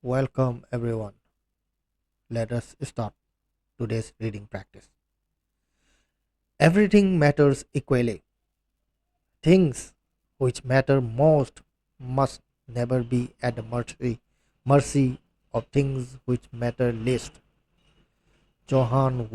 Welcome everyone. Let us start today's reading practice. Everything matters equally. Things which matter most must never be at the mercy of things which matter least. Johann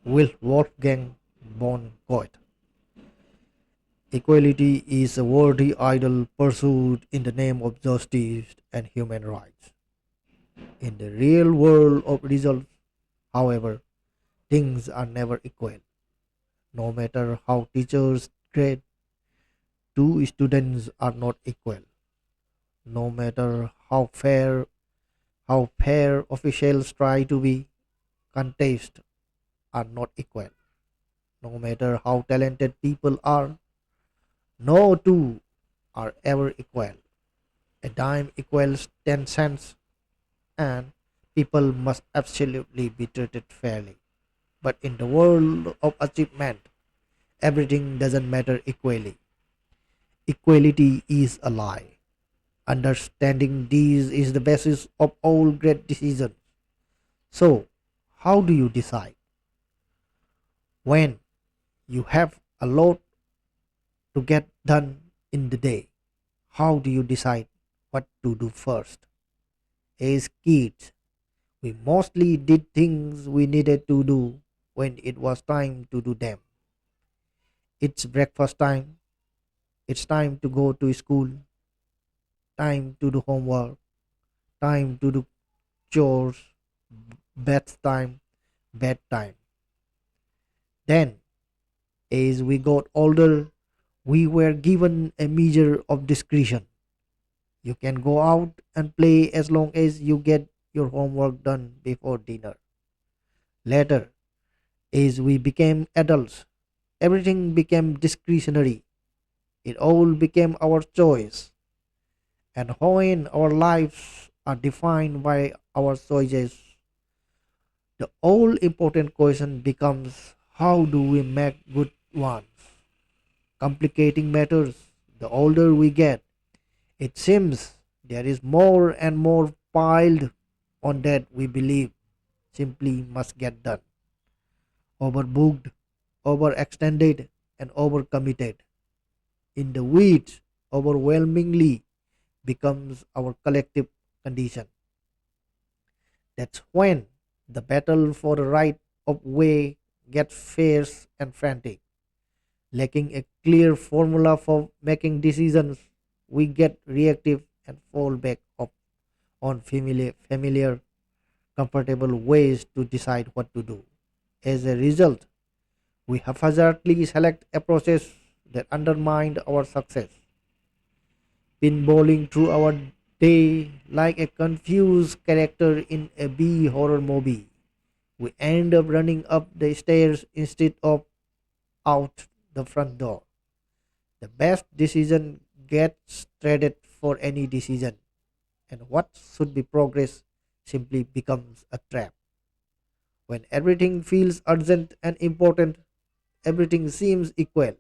Wolfgang von Goethe. Equality is a worthy ideal pursued in the name of justice and human rights. In the real world of results, however, things are never equal. No matter how teachers grade, two students are not equal. No matter how fair officials try to be, contests are not equal. No matter how talented people are, no two are ever equal. A dime equals 10 cents, and people must absolutely be treated fairly. But in the world of achievement, everything doesn't matter equally. Equality is a lie. Understanding these is the basis of all great decisions. So, how do you decide? When you have a lot to get done in the day, how do you decide what to do first? As kids, we mostly did things we needed to do when it was time to do them. It's breakfast time, it's time to go to school, time to do homework, time to do chores, bedtime, bedtime. Then, as we got older, we were given a measure of discretion. You can go out and play as long as you get your homework done before dinner. Later, as we became adults, everything became discretionary. It all became our choice. And when our lives are defined by our choices, the all important question becomes how do we make good ones? Complicating matters. The older we get, it seems there is more and more piled on that we believe simply must get done. Overbooked, overextended, and overcommitted. In the weeds, overwhelmingly becomes our collective condition. That's when the battle for the right of way gets fierce and frantic. Lacking a clear formula for making decisions, we get reactive and fall back on familiar, comfortable ways to decide what to do. As a result, we haphazardly select approaches that undermine our success, pinballing through our day like a confused character in a B horror movie. We end up running up the stairs instead of out the front door. The best decision gets traded for any decision, and what should be progress simply becomes a trap. When everything feels urgent and important, everything seems equal.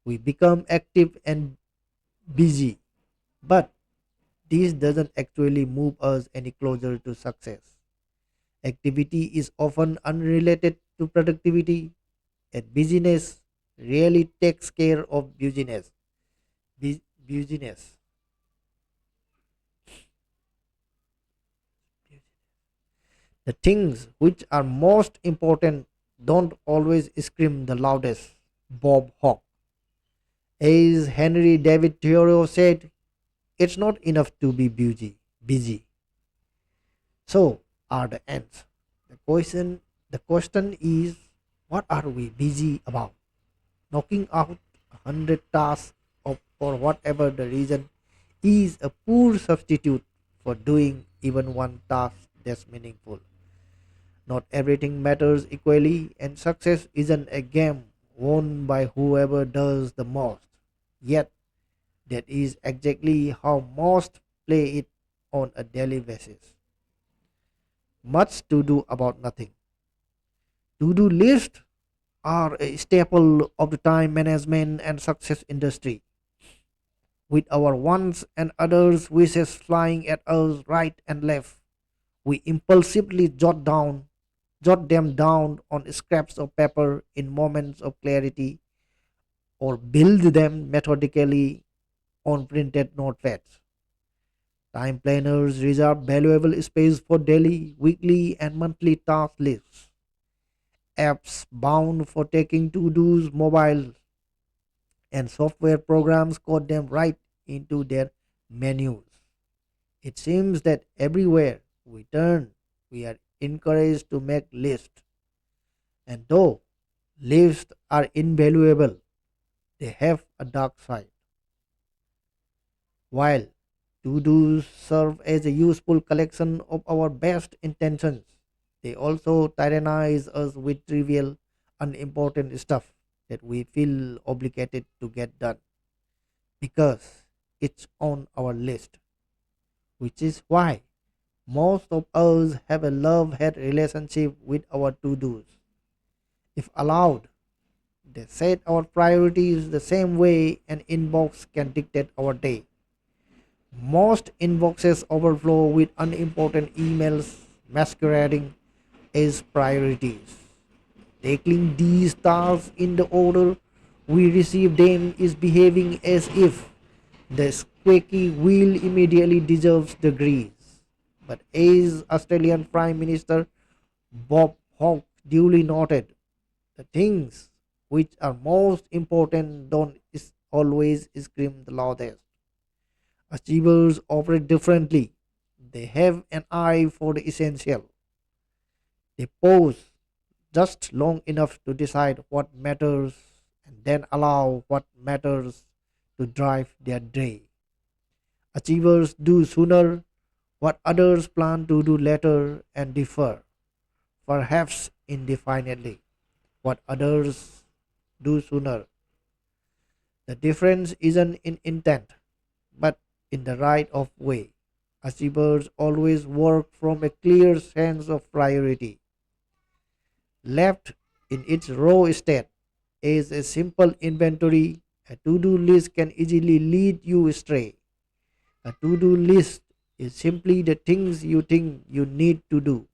We become active and busy, but this doesn't actually move us any closer to success. Activity is often unrelated to productivity, and busyness really takes care of busyness. Busyness. The things which are most important don't always scream the loudest. Bob Hawke. As Henry David Thoreau said, it's not enough to be busy. So are the ends. The question is, what are we busy about? Knocking out 100 tasks for whatever the reason is a poor substitute for doing even one task that's meaningful. Not everything matters equally, and success isn't a game won by whoever does the most. Yet, that is exactly how most play it on a daily basis. Much to do about nothing. To do lists are a staple of the time management and success industry. with our wants and others' wishes flying at us right and left. We impulsively jot them down on scraps of paper in moments of clarity or build them methodically on printed notepads. Time planners reserve valuable space for daily, weekly, and monthly task lists. Apps bound for taking to-dos, mobile and software programs code them right into their menus. It seems that everywhere we turn, we are encouraged to make lists. And though lists are invaluable, they have a dark side. While to dos serve as a useful collection of our best intentions, they also tyrannize us with trivial, unimportant stuff that we feel obligated to get done because it's on our list, which is why most of us have a love hate relationship with our to dos. If allowed, they set our priorities the same way an inbox can dictate our day. Most inboxes overflow with unimportant emails masquerading as priorities. Tackling these tasks in the order we receive them is behaving as if the squeaky wheel immediately deserves the grease. But as Australian Prime Minister Bob Hawke duly noted, the things which are most important don't always scream the loudest. Achievers operate differently. They have an eye for the essential. They pause just long enough to decide what matters and then allow what matters to drive their day. Achievers do sooner what others plan to do later and defer, perhaps indefinitely, what others do sooner. The difference isn't in intent, but in the right of way. Achievers always work from a clear sense of priority. Left in its raw state as a simple inventory, a to do list can easily lead you astray. A to do list is simply the things you think you need to do.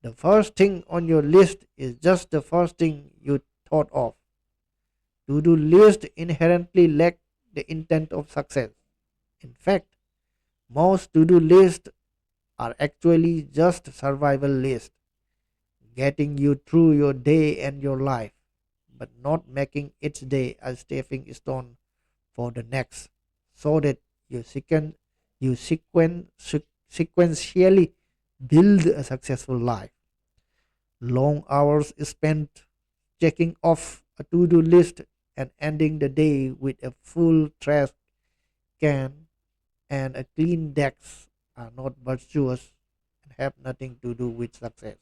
The first thing on your list is just the first thing you thought of. To do lists inherently lack the intent of success. In fact, most to do lists are actually just survival lists, getting you through your day and your life, but not making each day a stepping stone for the next, so that you sequentially build a successful life. Long hours spent checking off a to do list and ending the day with a full trash can and a clean desk are not virtuous and have nothing to do with success.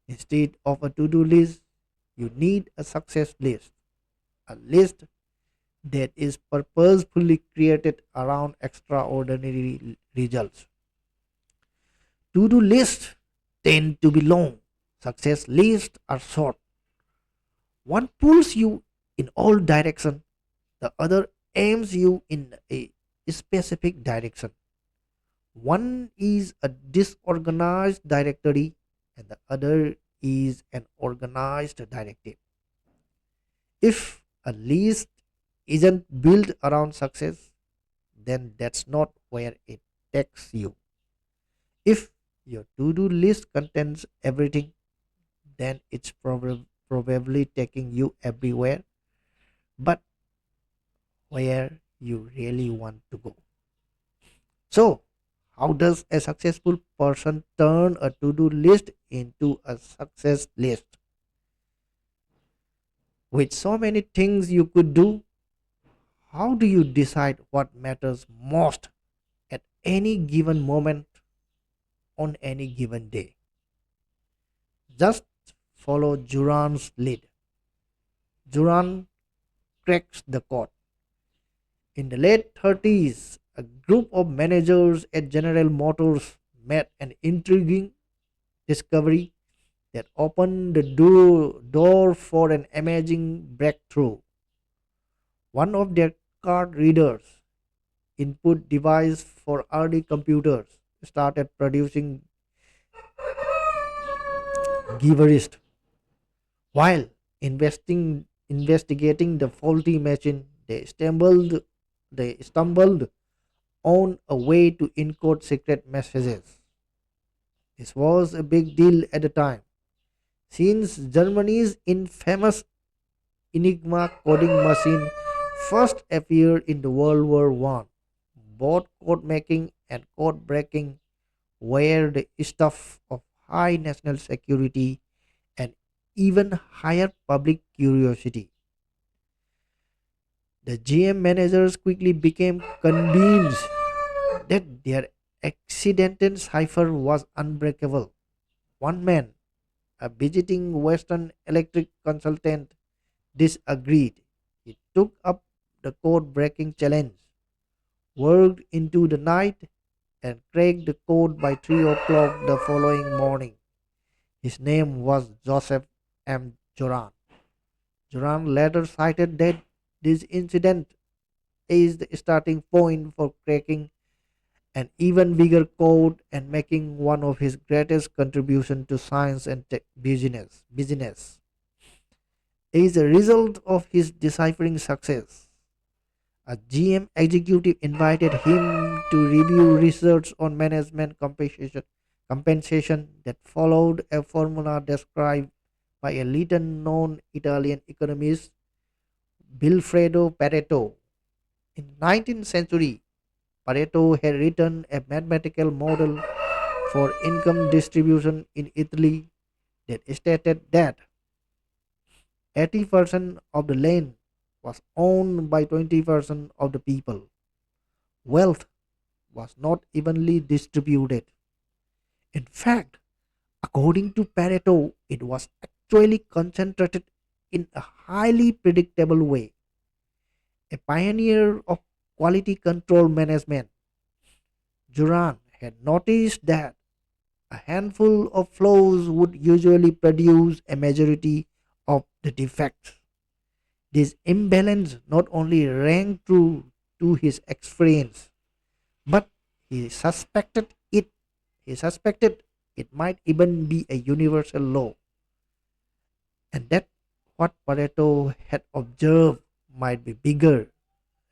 Instead of a to do list, you need a success list, a list that is purposefully created around extraordinary results. To do lists tend to be long, success lists are short. One pulls you in all directions, the other aims you in a specific direction. One is a disorganized directory and the other is an organized directive. If a list isn't built around success, then that's not where it takes you. If your to do list contains everything, then it's probably taking you everywhere but where you really want to go. So, how does a successful person turn a to do list into a success list? With so many things you could do, how do you decide what matters most at any given moment on any given day? Just follow Juran's lead. Juran cracks the code. In the late 30s, a group of managers at General Motors made an intriguing discovery that opened the door for an amazing breakthrough. One of their card readers input device for early computers, started producing gibberish while investigating the faulty machine. They stumbled on a way to encode secret messages. This was a big deal at the time, since Germany's infamous Enigma coding machine first appeared in the World War One. Both code making and code breaking were the stuff of high national security and even higher public curiosity. The GM managers quickly became convinced that their accidental cipher was unbreakable. One man, a visiting Western Electric consultant, disagreed. He took up the code breaking challenge, worked into the night, and cracked the code by 3 o'clock the following morning. His name was Joseph M. Joran. Joran later cited that this incident is the starting point for cracking an even bigger code and making one of his greatest contributions to science and business. As a result of his deciphering success, a GM executive invited him to review research on management compensation that followed a formula described by a little known Italian economist, Vilfredo Pareto. In 19th century, Pareto had written a mathematical model for income distribution in Italy that stated that 80% of the land was owned by 20% of the people. Wealth was not evenly distributed. In fact, according to Pareto, it was actually concentrated in a highly predictable way. A pioneer of quality control management, Duran had noticed that a handful of flaws would usually produce a majority of the defects. This imbalance not only rang true to his experience, but he suspected it he suspected it might even be a universal law, and that what Pareto had observed might be bigger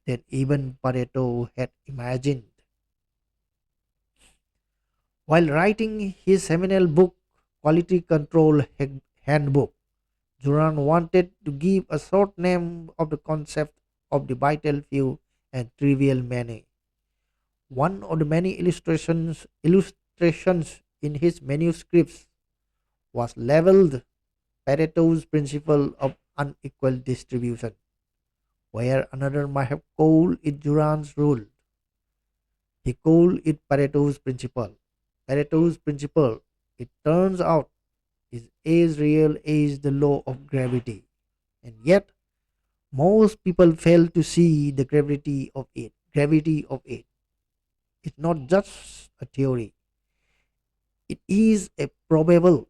than even Pareto had imagined. While writing his seminal book, Quality Control Handbook, Duran wanted to give a short name of the concept of the vital few and trivial many. One of the many illustrations in his manuscripts was labeled Pareto's principle of unequal distribution, where another might have called it Duran's rule. He called it Pareto's principle. Pareto's principle, it turns out, is as real as the law of gravity. And yet, most people fail to see the gravity of it. Gravity of it. It's not just a theory. It is a probable,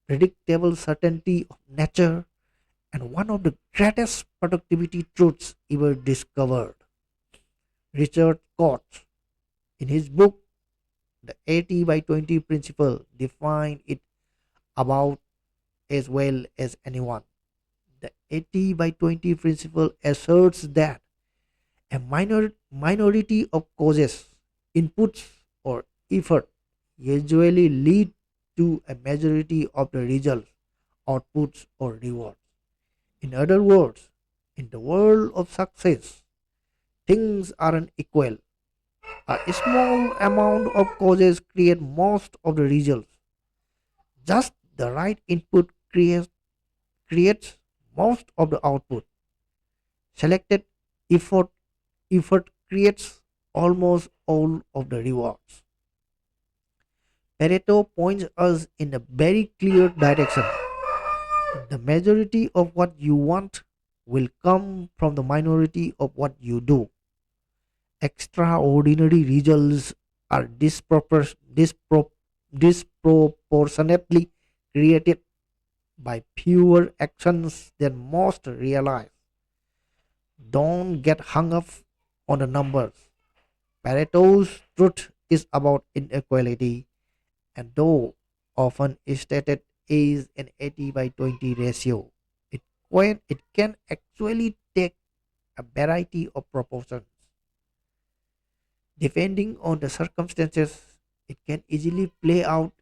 predictable certainty of nature and one of the greatest productivity truths ever discovered. Richard Koch, in his book The 80 by 20 Principle, defined it about as well as anyone. The 80 by 20 principle asserts that a minority of causes, inputs, or effort usually lead to a majority of the results, outputs, or rewards. In other words, in the world of success, things aren't equal. A small amount of causes create most of the results. Just the right input creates most of the output. Selected effort effort creates almost all of the rewards. Pareto points us in a very clear direction. The majority of what you want will come from the minority of what you do. Extraordinary results are disproportionately created by fewer actions than most realize. Don't get hung up on the numbers. Pareto's truth is about inequality, and though often stated is an 80 by 20 ratio, it can actually take a variety of proportions. Depending on the circumstances, it can easily play out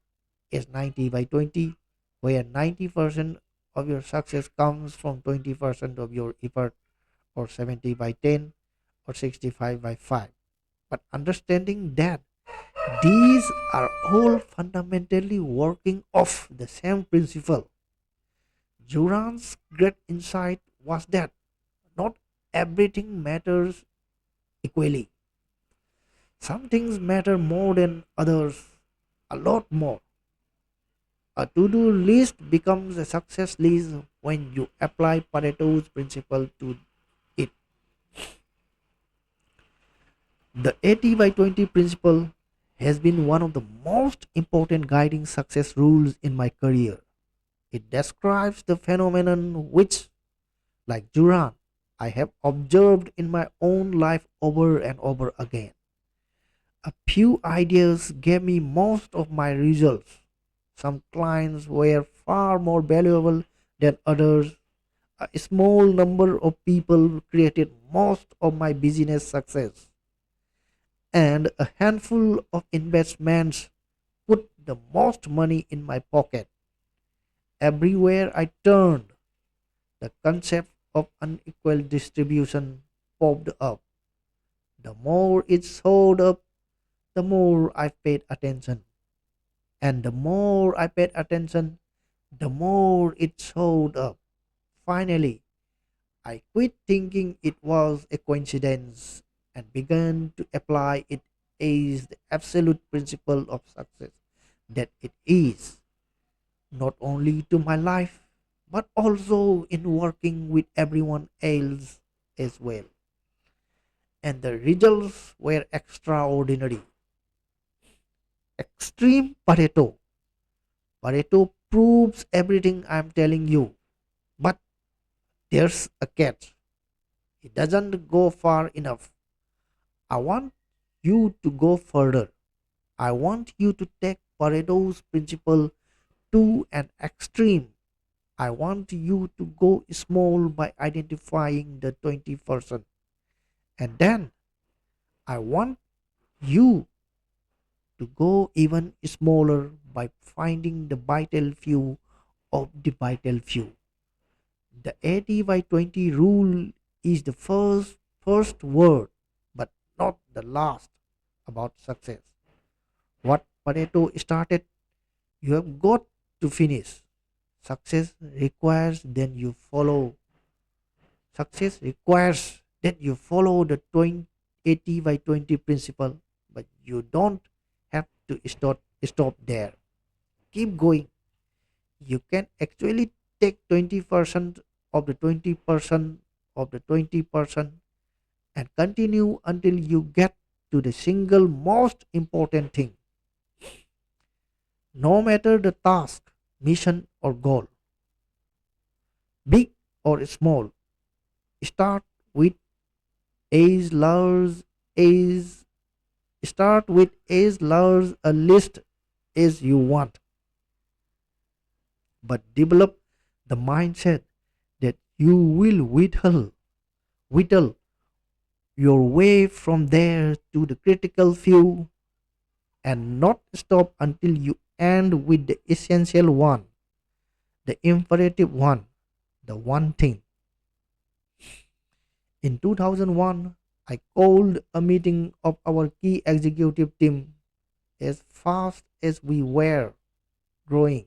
as 90 by 20, where 90% of your success comes from 20% of your effort, or 70 by 10, or 65 by 5. But understanding that these are all fundamentally working off the same principle. Juran's great insight was that not everything matters equally. Some things matter more than others, a lot more. A to do list becomes a success list when you apply Pareto's principle to it. The 80 by 20 principle has been one of the most important guiding success rules in my career. It describes the phenomenon which, like Duran, I have observed in my own life over and over again. A few ideas gave me most of my results. Some clients were far more valuable than others. A small number of people created most of my business success. And a handful of investments put the most money in my pocket. Everywhere I turned, the concept of unequal distribution popped up. The more it showed up, the more I paid attention. And the more I paid attention, the more it showed up. Finally, I quit thinking it was a coincidence and began to apply it as the absolute principle of success that it is, not only to my life, but also in working with everyone else as well. And the results were extraordinary. Extreme Pareto. Pareto proves everything I'm telling you, but there's a catch. It doesn't go far enough. I want you to go further. I want you to take Pareto's principle to an extreme. I want you to go small by identifying the 20%. And then I want you to go even smaller by finding the vital few of the vital few. The 80 by 20 rule is the first word, but not the last about success. What Pareto started, you have got to finish. Success requires then you follow. Success requires that you follow the 20, 80 by 20 principle, but you don't have to stop there. Keep going. You can actually take 20% of the 20% of the 20% and continue until you get to the single most important thing. No matter the task, mission, or goal, big or small, start with as large as start with as large a list as you want, but develop the mindset that you will whittle your way from there to the critical few and not stop until you end with the essential one, the imperative one, the one thing. In 2001, I called a meeting of our key executive team. As fast as we were growing,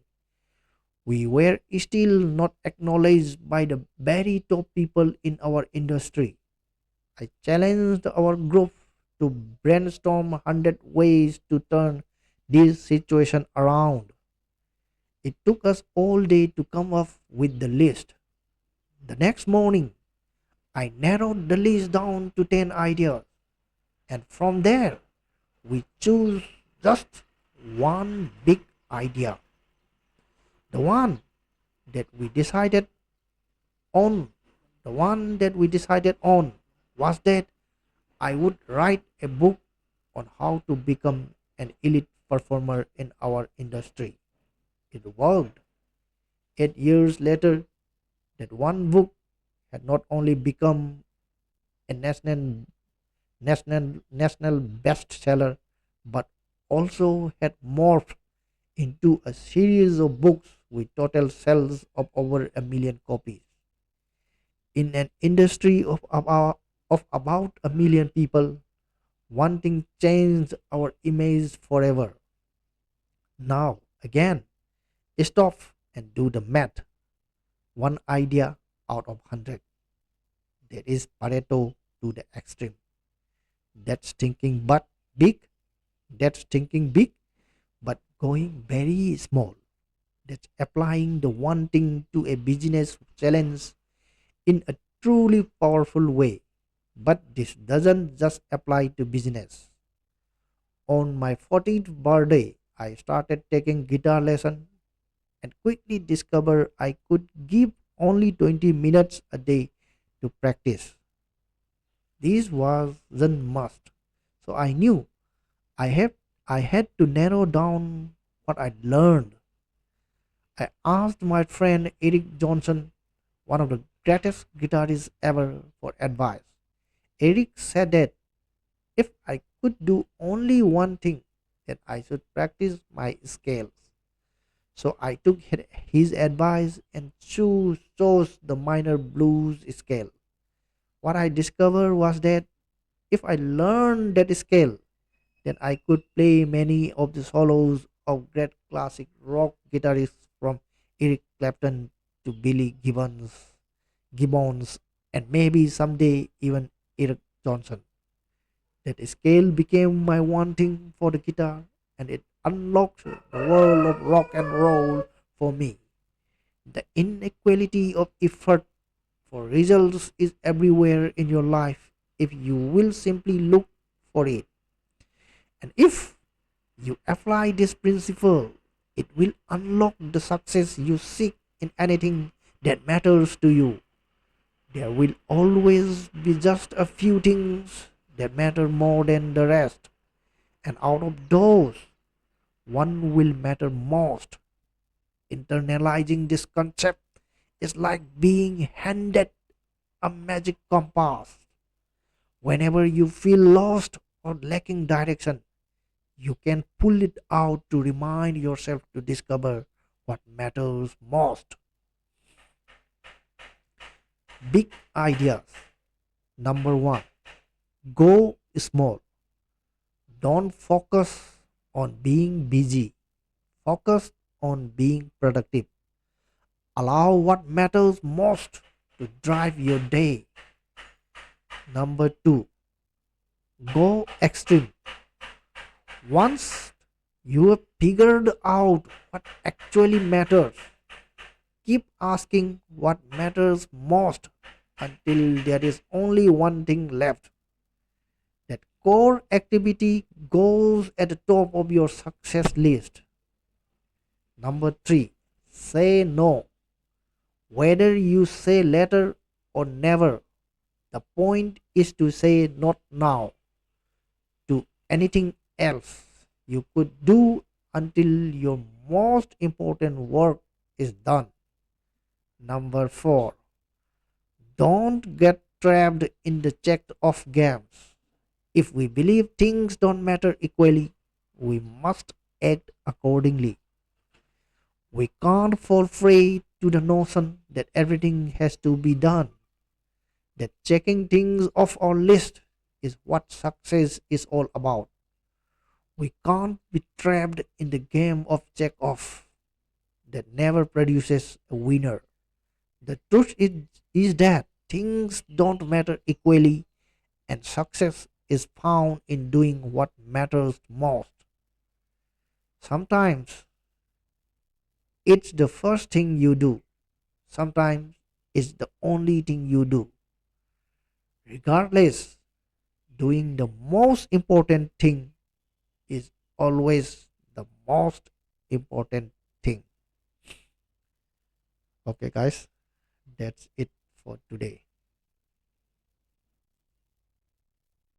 we were still not acknowledged by the very top people in our industry. I challenged our group to brainstorm 100 ways to turn this situation around. It took us all day to come up with the list. The next morning, I narrowed the list down to 10 ideas, and from there, we chose just one big idea. The one that we decided on, the one that we decided on was that I would write a book on how to become an elite performer in our industry. It worked. 8 years later, that one book had not only become a national bestseller, but also had morphed into a series of books with total sales of over 1 million copies. In an industry of about 1 million people, one thing changed our image forever. Now, again, stop and do the math. One idea out of 100. That is Pareto to the extreme. That's thinking but big. That's thinking big but going very small. That's applying the one thing to a business challenge in a truly powerful way. But this doesn't just apply to business. On my 14th birthday, I started taking guitar lesson and quickly discovered I could give only 20 minutes a day to practice. This wasn't must. So I knew I have I had to narrow down what I learned. I asked my friend Eric Johnson, one of the greatest guitarists ever, for advice. Eric said that if I could do only one thing, then I should practice my scales. So I took his advice and chose the minor blues scale. What I discovered was that if I learned that scale, then I could play many of the solos of great classic rock guitarists from Eric Clapton to Gibbons, and maybe someday even Eric Johnson. That scale became my wanting for the guitar, and it unlocked the world of rock and roll for me. The inequality of effort for results is everywhere in your life if you will simply look for it. And if you apply this principle, it will unlock the success you seek in anything that matters to you. There will always be just a few things that matter more than the rest, and out of those, one will matter most. Internalizing this concept is like being handed a magic compass. Whenever you feel lost or lacking direction, you can pull it out to remind yourself to discover what matters most. Big ideas. Number one, go small. Don't focus on being busy. Focus on being productive. Allow what matters most to drive your day. Number two, go extreme. Once you have figured out what actually matters, keep asking what matters most until there is only one thing left. That core activity goes at the top of your success list. Number three, say no. Whether you say later or never, the point is to say not now to anything else you could do until your most important work is done. Number four, don't get trapped in the checked off games. If we believe things don't matter equally, we must act accordingly. We can't fall prey to the notion that everything has to be done, that checking things off our list is what success is all about. We can't be trapped in the game of check off that never produces a winner. The truth is that things don't matter equally, and success is found in doing what matters most. Sometimes it's the first thing you do, sometimes it's the only thing you do. Regardless, doing the most important thing is always the most important thing. Okay, guys, that's it for today.